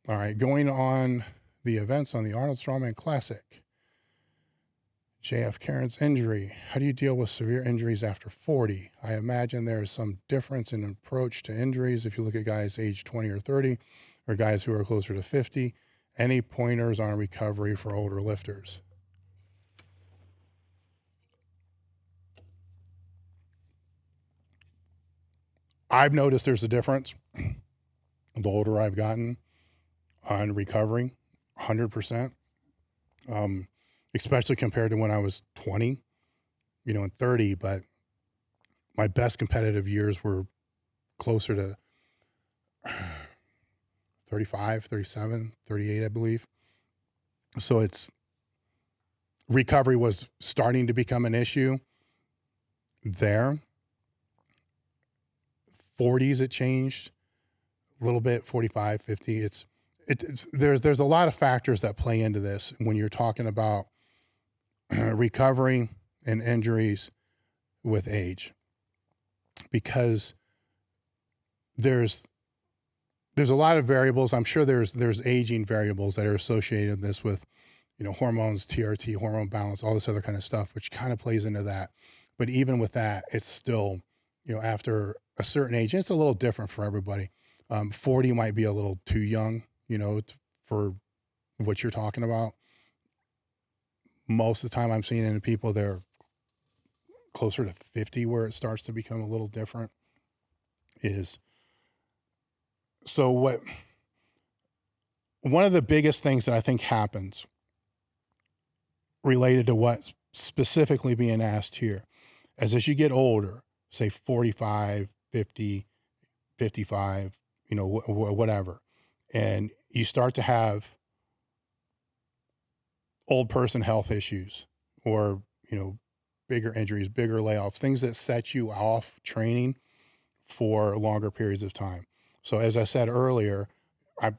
All right, going on the events on the Arnold Strongman Classic. JF Karen's injury. How do you deal with severe injuries after 40? I imagine there's some difference in approach to injuries if you look at guys age 20 or 30 or guys who are closer to 50. Any pointers on recovery for older lifters? I've noticed there's a difference the older I've gotten on recovering, 100%, especially compared to when I was 20, and 30. But my best competitive years were closer to 35, 37, 38, I believe. So recovery was starting to become an issue there. 40s, it changed a little bit, 45, 50. There's a lot of factors that play into this when you're talking about recovery and injuries with age, because there's a lot of variables. I'm sure there's aging variables that are associated with this with, hormones, TRT, hormone balance, all this other kind of stuff, which kind of plays into that. But even with that, it's still, after a certain age, and it's a little different for everybody. 40 might be a little too young, for what you're talking about. Most of the time I'm seeing it in people, they're closer to 50 where it starts to become a little different. One of the biggest things that I think happens related to what's specifically being asked here is as you get older, say 45, 50, 55, whatever, and you start to have old person health issues or, bigger injuries, bigger layoffs, things that set you off training for longer periods of time. So as I said earlier, I'm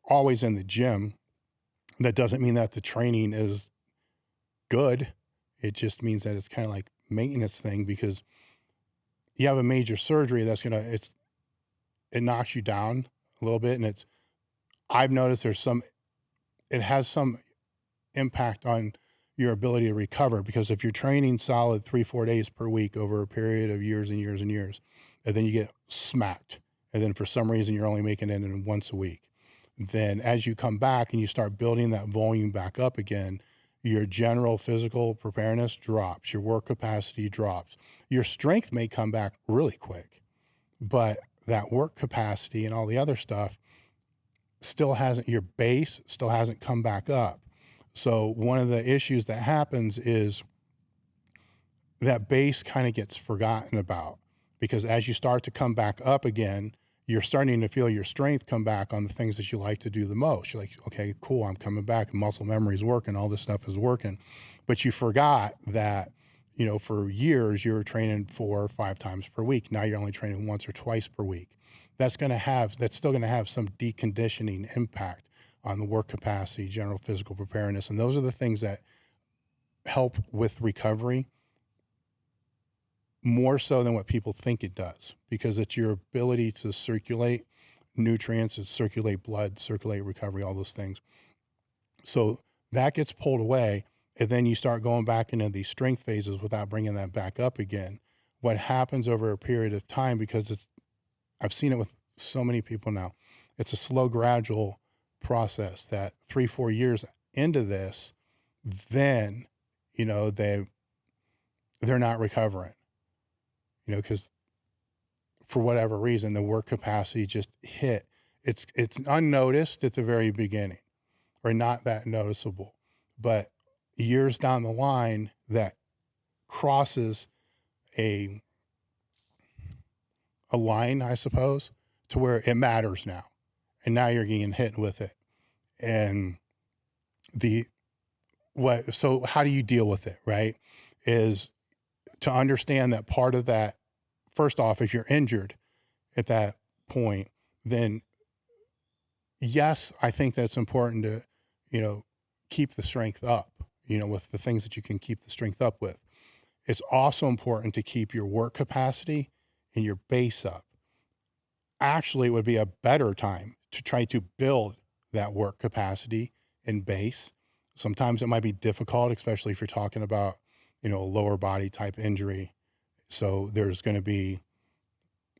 always in the gym. That doesn't mean that the training is good. It just means that it's kind of like maintenance thing, because you have a major surgery that's it knocks you down a little bit. And I've noticed it has some impact on your ability to recover, because if you're training solid 3-4 days per week over a period of years and years and years, and then you get smacked, and then for some reason you're only making it in once a week, then as you come back and you start building that volume back up again, your general physical preparedness drops, your work capacity drops, your strength may come back really quick, but that work capacity and all the other stuff your base still hasn't come back up. So one of the issues that happens is that base kind of gets forgotten about, because as you start to come back up again, you're starting to feel your strength come back on the things that you like to do the most. You're like, okay, cool, I'm coming back, muscle memory is working, all this stuff is working. But you forgot that, for years you were training 4 or 5 times per week. Now you're only training once or twice per week. That's still going to have some deconditioning impact on the work capacity, general physical preparedness. And those are the things that help with recovery more so than what people think it does, because it's your ability to circulate nutrients, circulate blood, circulate recovery, all those things. So that gets pulled away, and then you start going back into these strength phases without bringing that back up again. What happens over a period of time, because I've seen it with so many people now, it's a slow, gradual process that 3-4 years into this, then, they're not recovering, because for whatever reason, the work capacity just hit. It's unnoticed at the very beginning, or not that noticeable, but years down the line, that crosses a line, I suppose, to where it matters now. And now you're getting hit with it. And so how do you deal with it, right? Is to understand that part of that, first off, if you're injured at that point, then yes, I think that's important to, keep the strength up, with the things that you can keep the strength up with. It's also important to keep your work capacity and your base up. Actually, it would be a better time to try to build that work capacity in base. Sometimes it might be difficult, especially if you're talking about, a lower body type injury. So there's going to be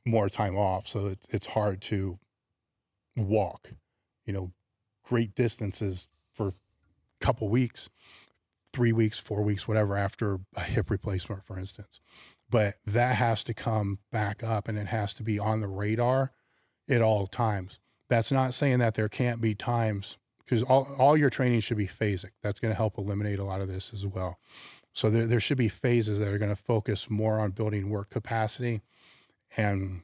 more time off. So it's hard to walk, great distances for a couple weeks, 3 weeks, 4 weeks, whatever, after a hip replacement, for instance. But that has to come back up and it has to be on the radar at all times. That's not saying that there can't be times, because all your training should be phasic. That's going to help eliminate a lot of this as well. So there should be phases that are going to focus more on building work capacity and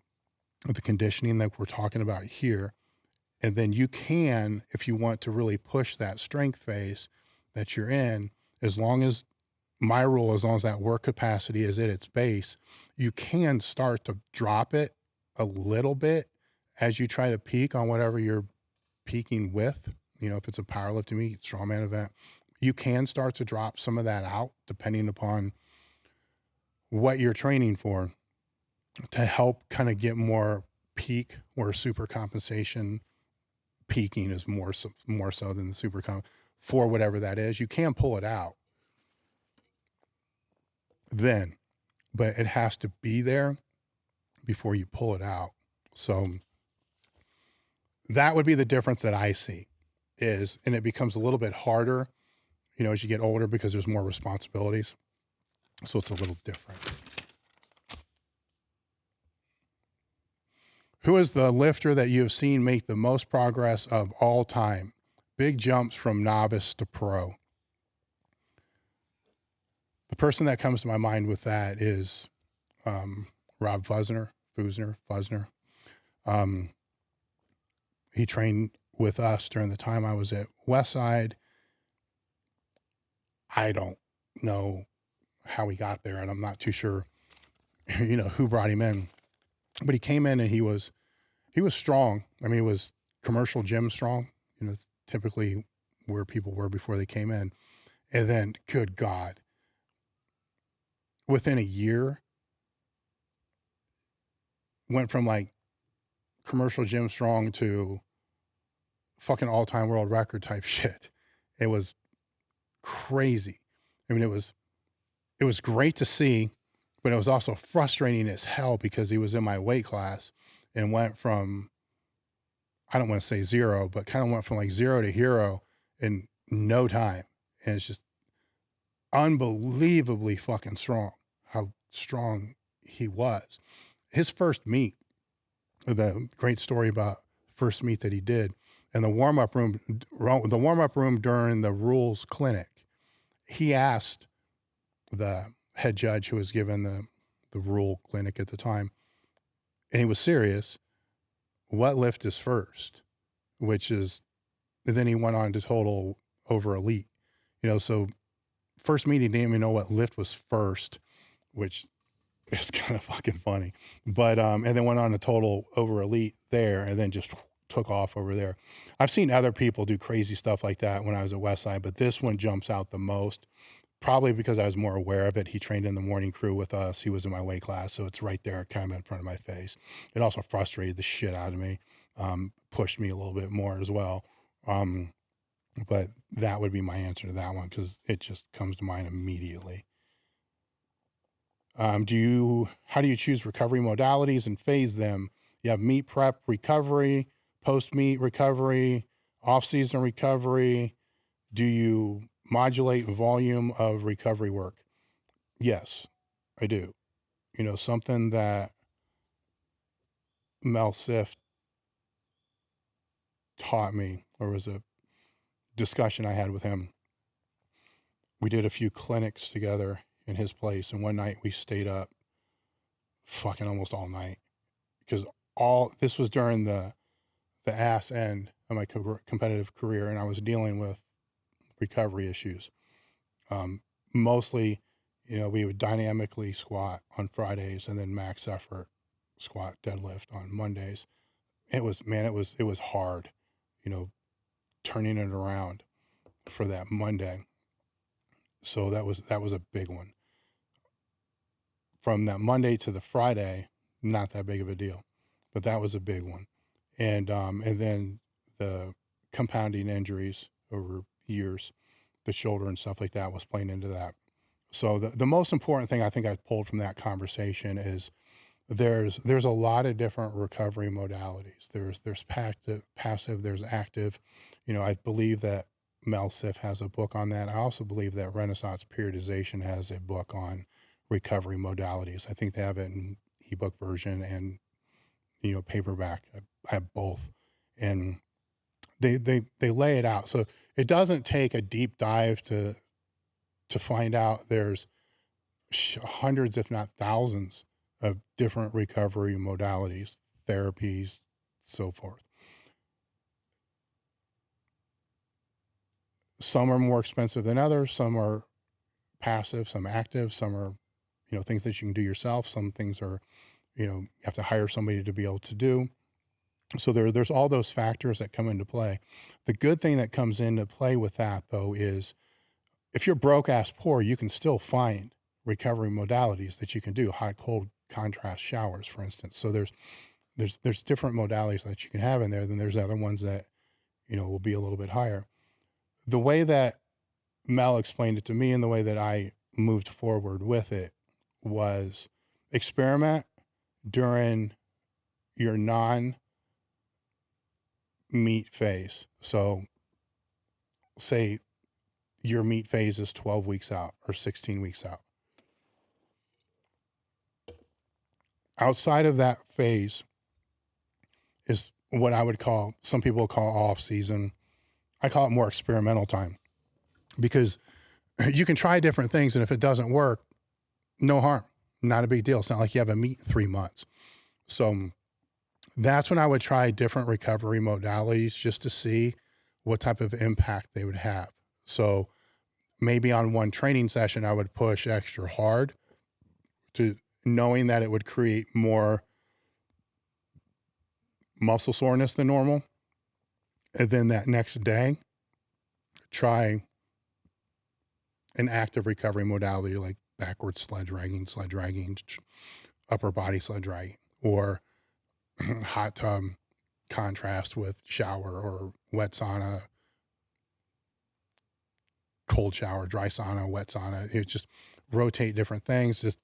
the conditioning that we're talking about here. And then you can, if you want to really push that strength phase that you're in, as long as my rule, as long as that work capacity is at its base, you can start to drop it a little bit as you try to peak on whatever you're peaking with. If it's a powerlifting meet, strongman event, you can start to drop some of that out depending upon what you're training for, to help kind of get more peak, or super compensation. Peaking is more so than the super for whatever that is. You can pull it out then, but it has to be there before you pull it out. So that would be the difference that I see and it becomes a little bit harder, as you get older, because there's more responsibilities. So it's a little different. Who is the lifter that you have seen make the most progress of all time? Big jumps from novice to pro. The person that comes to my mind with that is Rob Fusner. He trained with us during the time I was at Westside. I don't know how he got there, and I'm not too sure, who brought him in. But he came in and he was strong. I mean, he was commercial gym strong, typically where people were before they came in. And then, good God, within a year, went from like commercial gym strong to fucking all-time world record type shit. It was crazy. I mean, it was great to see, but it was also frustrating as hell, because he was in my weight class and went from, I don't want to say zero, but kind of went from like zero to hero in no time. And it's just unbelievably fucking strong, how strong he was. His first meet, the great story about first meet that he did, and the warm-up room during the rules clinic, he asked the head judge who was given the rule clinic at the time, and he was serious, what lift is first? Which is, and then he went on to total over elite, so first meeting, didn't even know what lift was first, which is kind of fucking funny. But, and then went on to total over elite there, and then just took off over there. I've seen other people do crazy stuff like that when I was at Westside, but this one jumps out the most, probably because I was more aware of it. He trained in the morning crew with us. He was in my weight class, so it's right there, kind of in front of my face. It also frustrated the shit out of me, pushed me a little bit more as well. But that would be my answer to that one, because it just comes to mind immediately. How do you choose recovery modalities and phase them? You have meet prep recovery, post-meet recovery, off-season recovery. Do you modulate volume of recovery work? Yes, I do. Something that Mel Sift taught me, or was a discussion I had with him. We did a few clinics together in his place, and one night we stayed up fucking almost all night, because this was during the ass end of my competitive career, and I was dealing with recovery issues. Mostly, we would dynamically squat on Fridays and then max effort squat deadlift on Mondays. It was hard, turning it around for that Monday. So that was a big one. From that Monday to the Friday, not that big of a deal, but that was a big one. And then the compounding injuries over years, the shoulder and stuff like that was playing into that. So the most important thing I think I pulled from that conversation is there's a lot of different recovery modalities. There's passive, there's active. I believe that Mel Siff has a book on that. I also believe that Renaissance Periodization has a book on recovery modalities. I think they have it in ebook version and paperback. I have both, and they lay it out. So it doesn't take a deep dive to find out there's hundreds, if not thousands, of different recovery modalities, therapies, so forth. Some are more expensive than others. Some are passive, some active, some are, things that you can do yourself. Some things are, you have to hire somebody to be able to do. So there's all those factors that come into play. The good thing that comes into play with that, though, is if you're broke ass poor, you can still find recovery modalities that you can do. Hot, cold, contrast showers, for instance. So there's different modalities that you can have in there. Then there's other ones that, will be a little bit higher. The way that Mel explained it to me and the way that I moved forward with it was experiment during your non-meat phase. So say your meat phase is 12 weeks out or 16 weeks out. Outside of that phase is what I would call, some people call off season. I call it more experimental time, because you can try different things, and if it doesn't work, no harm, not a big deal. It's not like you have a meet in 3 months. So that's when I would try different recovery modalities just to see what type of impact they would have. So maybe on one training session, I would push extra hard, to knowing that it would create more muscle soreness than normal. And then that next day, try an active recovery modality like backwards sled dragging, upper body sled dragging, or hot tub contrast with shower, or wet sauna, cold shower, dry sauna, wet sauna. It just rotate different things. Just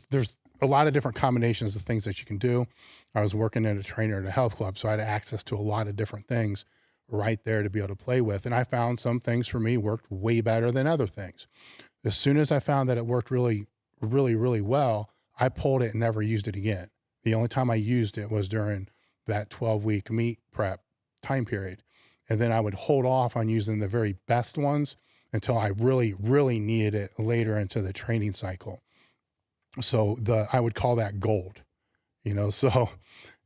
there's a lot of different combinations of things that you can do. I was working at a trainer at a health club, so I had access to a lot of different things right there to be able to play with. And I found some things for me worked way better than other things. As soon as I found that it worked really, really, really well, I pulled it and never used it again. The only time I used it was during that 12-week meat prep time period. And then I would hold off on using the very best ones until I really, really needed it later into the training cycle. So I would call that gold, so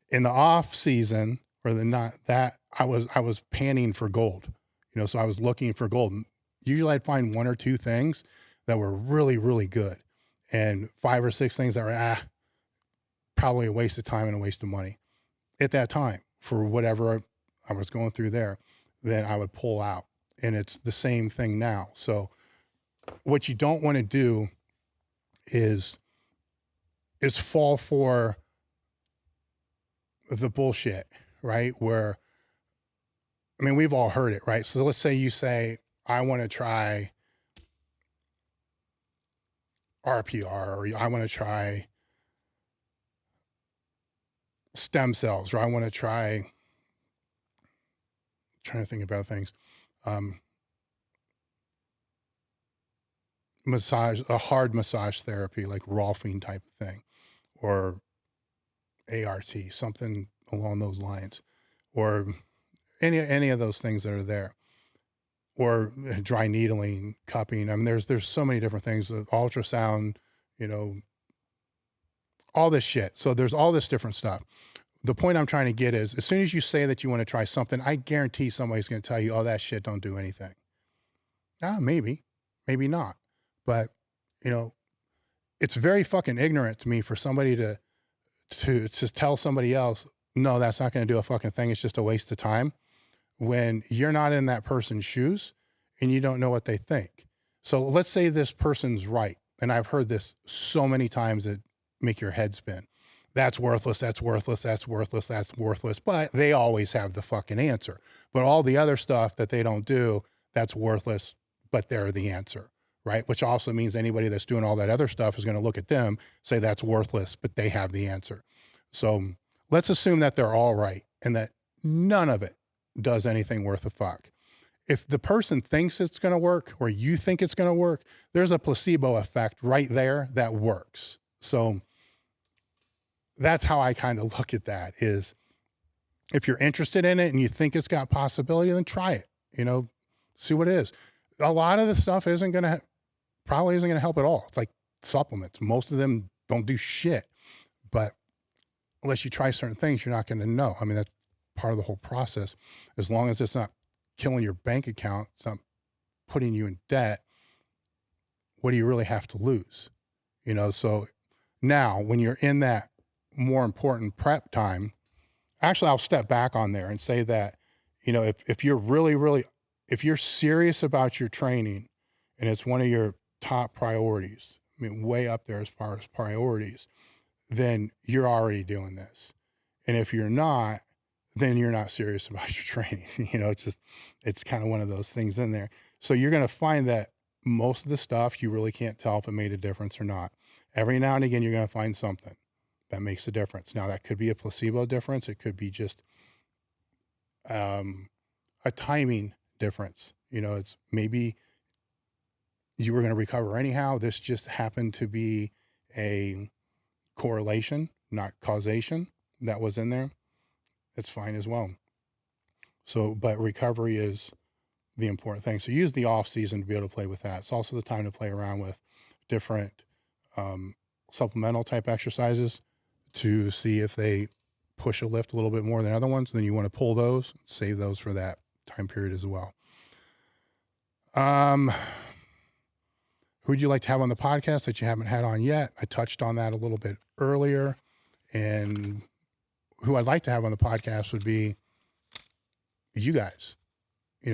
in the off season, or I was panning for gold, so I was looking for gold. Usually I'd find one or two things that were really, really good, and 5 or 6 things that were, probably a waste of time and a waste of money at that time for whatever I was going through there. Then I would pull out, and it's the same thing now. So what you don't want to do is fall for the bullshit, right? Where, we've all heard it, right? So let's say you say, I want to try RPR, or I want to try stem cells, or I want to trying to think about things. A hard massage therapy, like Rolfing type of thing, or ART, something along those lines, or any of those things that are there, or dry needling, cupping. There's so many different things, ultrasound, all this shit. So there's all this different stuff. The point I'm trying to get is, as soon as you say that you want to try something, I guarantee somebody's going to tell you, oh, that shit don't do anything. Maybe not. But, it's very fucking ignorant to me for somebody to tell somebody else, no, that's not going to do a fucking thing. It's just a waste of time, when you're not in that person's shoes and you don't know what they think. So let's say this person's right. And I've heard this so many times that make your head spin. that's worthless, that's worthless, that's worthless, that's worthless. But they always have the fucking answer. But all the other stuff that they don't do, that's worthless, but they're the answer, right? Which also means anybody that's doing all that other stuff is going to look at them, say that's worthless, but they have the answer. So let's assume that they're all right and that none of it does anything worth a fuck. If the person thinks it's going to work or you think it's going to work, there's a placebo effect right there that works. So that's how I kind of look at that is if you're interested in it and you think it's got possibility, then try it, see what it is. A lot of the stuff probably isn't going to help at all. It's like supplements. Most of them don't do shit, but unless you try certain things, you're not going to know. I mean, that's part of the whole process. As long as it's not killing your bank account, it's not putting you in debt, what do you really have to lose? So now when you're in that more important prep time, actually, I'll step back on there and say that, if you're really, if you're serious about your training and it's one of your top priorities, I mean, way up there as far as priorities, then you're already doing this. And if you're not, then you're not serious about your training. It's kind of one of those things in there. So you're going to find that most of the stuff, you really can't tell if it made a difference or not. Every now and again, you're going to find something that makes a difference. Now that could be a placebo difference. It could be just a timing difference. It's maybe you were going to recover anyhow. This just happened to be a correlation, not causation, that was in there. It's fine as well. So, but recovery is the important thing. So use the off season to be able to play with that. It's also the time to play around with different supplemental type exercises to see if they push a lift a little bit more than other ones. Then you want to pull those, save those for that time period as well. Who'd you like to have on the podcast that you haven't had on yet? I touched on that a little bit earlier. And who I'd like to have on the podcast would be you guys,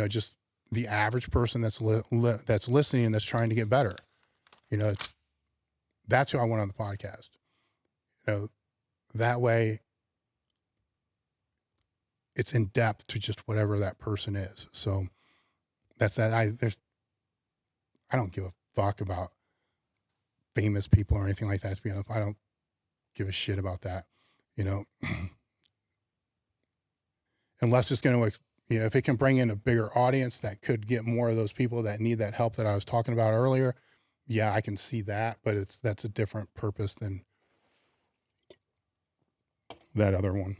just the average person that's listening and that's trying to get better. That's who I want on the podcast. That way it's in depth to just whatever that person is. So that's that. I don't give a fuck about famous people or anything like that. To be honest, I don't give a shit about that, unless it's going to, if it can bring in a bigger audience that could get more of those people that need that help that I was talking about earlier. Yeah, I can see that, but that's a different purpose than that other one.